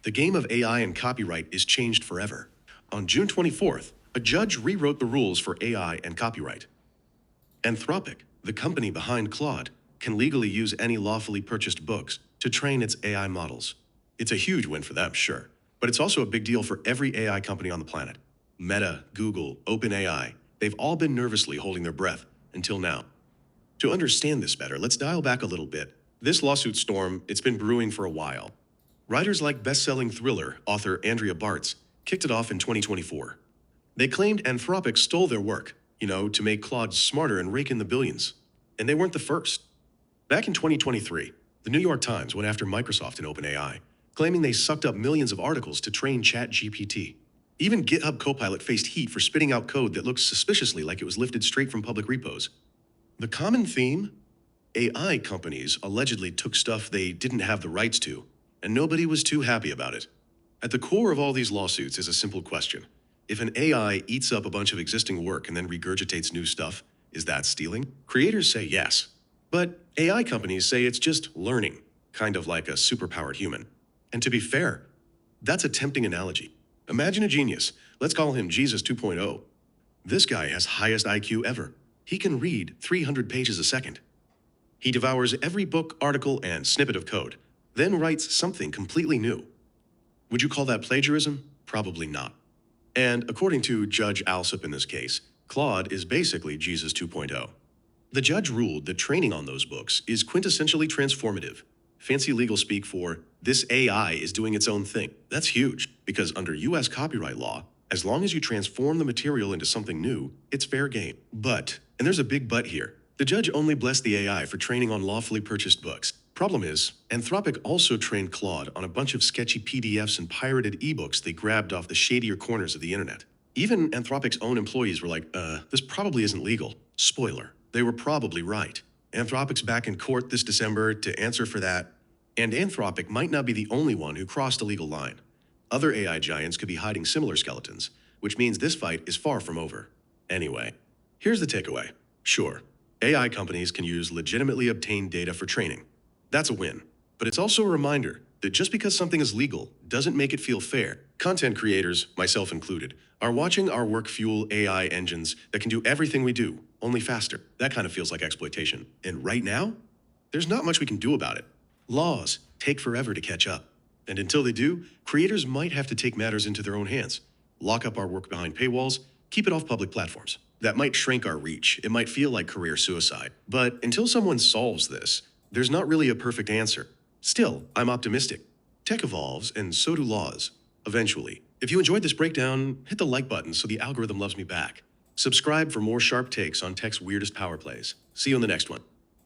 The game of AI and copyright is changed forever. On June 24th, a judge rewrote the rules for AI and copyright. Anthropic, the company behind Claude, can legally use any lawfully purchased books to train its AI models. It's a huge win for them, sure, but it's also a big deal for every AI company on the planet. Meta, Google, OpenAI, they've all been nervously holding their breath until now. To understand this better, let's dial back a little bit. This lawsuit storm, it's been brewing for a while. Writers like best-selling thriller author Andrea Bartz kicked it off in 2024. They claimed Anthropic stole their work, to make Claude smarter and rake in the billions. And they weren't the first. Back in 2023, the New York Times went after Microsoft and OpenAI, claiming they sucked up millions of articles to train ChatGPT. Even GitHub Copilot faced heat for spitting out code that looked suspiciously like it was lifted straight from public repos. The common theme? AI companies allegedly took stuff they didn't have the rights to, and nobody was too happy about it. At the core of all these lawsuits is a simple question. If an AI eats up a bunch of existing work and then regurgitates new stuff, is that stealing? Creators say yes. But AI companies say it's just learning, kind of like a superpowered human. And to be fair, that's a tempting analogy. Imagine a genius. Let's call him Jesus 2.0. This guy has highest IQ ever. He can read 300 pages a second. He devours every book, article, and snippet of code, then writes something completely new. Would you call that plagiarism? Probably not. And according to Judge Alsop in this case, Claude is basically Jesus 2.0. The judge ruled that training on those books is quintessentially transformative. Fancy legal speak for, this AI is doing its own thing. That's huge, because under US copyright law, as long as you transform the material into something new, it's fair game. But, and there's a big but here, the judge only blessed the AI for training on lawfully purchased books. Problem is, Anthropic also trained Claude on a bunch of sketchy PDFs and pirated ebooks they grabbed off the shadier corners of the internet. Even Anthropic's own employees were like, this probably isn't legal. Spoiler, they were probably right. Anthropic's back in court this December to answer for that, and Anthropic might not be the only one who crossed a legal line. Other AI giants could be hiding similar skeletons, which means this fight is far from over. Anyway, here's the takeaway. Sure, AI companies can use legitimately obtained data for training. That's a win. But it's also a reminder that just because something is legal doesn't make it feel fair. Content creators, myself included, are watching our work fuel AI engines that can do everything we do, only faster. That kind of feels like exploitation. And right now, there's not much we can do about it. Laws take forever to catch up. And until they do, creators might have to take matters into their own hands, lock up our work behind paywalls, keep it off public platforms. That might shrink our reach. It might feel like career suicide. But until someone solves this, there's not really a perfect answer. Still, I'm optimistic. Tech evolves, and so do laws. Eventually. If you enjoyed this breakdown, hit the like button so the algorithm loves me back. Subscribe for more sharp takes on tech's weirdest power plays. See you in the next one.